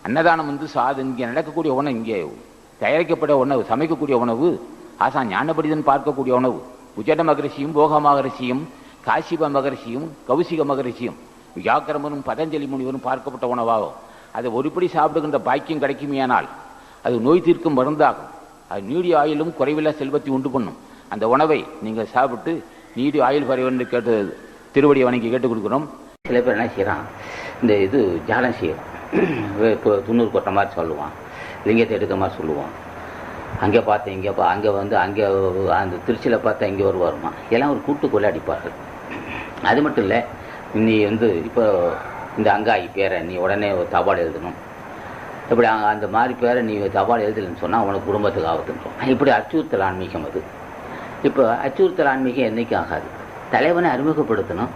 அன்னதானம் வந்து சாது இங்கே நடக்கக்கூடிய உணவு, இங்கே தயாரிக்கப்பட்ட உணவு, சமைக்கக்கூடிய உணவு, ஆசான் ஞானபடிதன் பார்க்கக்கூடிய உணவு. உஜட மகரிஷியும் போக மகரிஷியும் காசிப மகரிஷியும் கௌசிக மகரிஷியும் வியாக்கிரமனும் பதஞ்சலி முனிவரும் பார்க்கப்பட்ட உணவாகும். அதை ஒருபடி சாப்பிடுகின்ற பாக்கியம் கிடைக்குமேயானால் அது நோய் தீர்க்கும் மருந்தாகும். அது நீடிய ஆயிலும் குறைவில்லா செல்வத்தை உண்டு பண்ணும். அந்த உணவை நீங்கள் சாப்பிட்டு நீடிய ஆயுள் பறைவன் கேட்டு திருவடியை வணங்கி கேட்டுக் கொடுக்குறோம். சில பேர் என்ன செய்கிறான், இந்த இது ஜாலம் செய்யலாம். இப்போ துண்ணூறு கொட்ட மாதிரி சொல்லுவான், லிங்கத்தை எடுக்கிற மாதிரி சொல்லுவான். அங்கே பார்த்தேன் இங்கே அங்கே வந்து அங்கே அந்த திருச்சியில் பார்த்தா இங்கே வருவாருமா, எல்லாம் ஒரு கூட்டு கொள்ளாடிப்பார்கள். அது மட்டும் இல்லை, நீ வந்து இப்போ இந்த அங்காயி பேரை நீ உடனே ஒரு தபால் எழுதணும், இப்படி அந்த மாதிரி பேரை நீ தபால் எழுதலைன்னு சொன்னால் உனக்கு குடும்பத்துக்கு ஆபத்துன்றோம். இப்படி அச்சுறுத்தல் ஆன்மீகம் அது. இப்போ அச்சுறுத்தல் ஆன்மீகம் என்றைக்கும் ஆகாது. தலைவனை அறிமுகப்படுத்தணும்,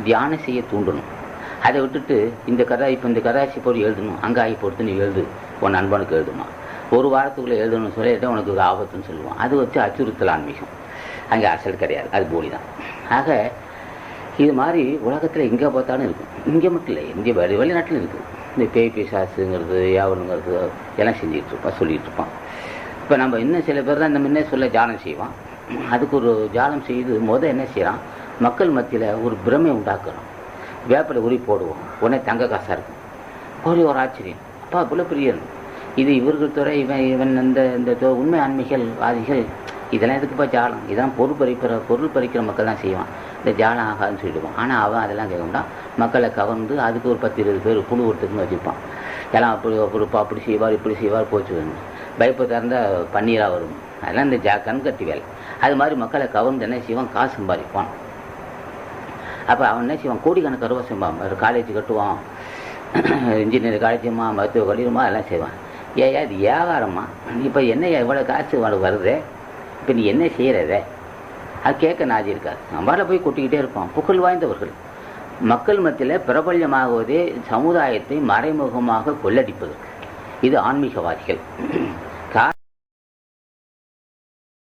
தியானம் செய்ய தூண்டணும். அதை விட்டுட்டு இந்த இப்போ இந்த கதாசி போய் எழுதணும், அங்காயி பொறுத்து நீ எழுது, உன் நண்பனுக்கு எழுதுமா, ஒரு வாரத்துக்குள்ளே எழுதணும்னு சொல்லிட்டு உனக்கு ஆபத்துன்னு சொல்லுவான். அது வச்சு அச்சுறுத்தல் ஆன்மீகம். அங்கே அசல் கிடையாது, அது போலி தான். ஆக இது மாதிரி உலகத்தில் எங்கே பார்த்தாலும் இருக்கும். இங்கே மட்டும் இல்லை, இங்கே வெளிநாட்டில் இருக்குது. இந்த பேய் பிசாசுங்கிறது யாவனுங்கிறது எல்லாம் செஞ்சுக்கிட்டு இருப்பான், சொல்லிகிட்டு இருப்பான். இப்போ நம்ம இன்னும் சில பேர் தான் இந்த முன்னே சொல்ல ஜாலம் செய்வான். அதுக்கு ஒரு ஜாலம் செய்து என்ன செய்கிறான், மக்கள் மத்தியில் ஒரு பிரமை உண்டாக்குறான். வேப்பிலை உரி போடுவோம், உடனே தங்க காசாக இருக்கும். ஒரு ஆச்சரியம், அப்பா இவ்வளோ பிரியன், இது இவர்கள் துறை, இவன் இந்த உண்மை ஆன்மீகள் வாதிகள் இதெல்லாம் எதுக்குப்பா ஜாலம், இதெல்லாம் பொருள் பறிக்கிற மக்கள் தான் செய்வான், இந்த ஜாலம் ஆகாதுன்னு சொல்லிடுவான். ஆனால் அவன் அதெல்லாம் கேட்கணும்னா மக்களை கவர்ந்து அதுக்கு ஒரு 10-20 பேர் குழு ஒருத்துக்குன்னு வச்சுருப்பான். எல்லாம் அப்படி செய்வார் இப்படி செய்வார் போச்சு வேணும், பைப்பை திறந்தால் பன்னீராக வரும். அதெல்லாம் இந்த கண்கட்டி வேலை. அது மாதிரி மக்களை கவர்ந்து என்ன செய்வான், காசு சம்பாதிப்பான். அப்போ அவன் என்ன செய்வான், கோடிக்கணக்கு ரூபா சம்பாதிப்பான். காலேஜ் கட்டுவான், இன்ஜினியர் காலேஜுமா, மருத்துவ கல்லூரிமா, எல்லாம் செய்வான். ஏயா இது வியாபாரமா, இப்போ என்ன இவ்வளோ காசு உனக்கு வருது, இப்போ நீ என்ன செய்கிறத, அது கேட்க நாதி இருக்காது. நம்மளால் போய் கொட்டிக்கிட்டே இருப்பான். புகழ் வாய்ந்தவர்கள் மக்கள் மத்தியில் பிரபல்யமாகுவதே சமுதாயத்தை மறைமுகமாக கொள்ளடிப்பதற்கு. இது ஆன்மீகவாதிகள்.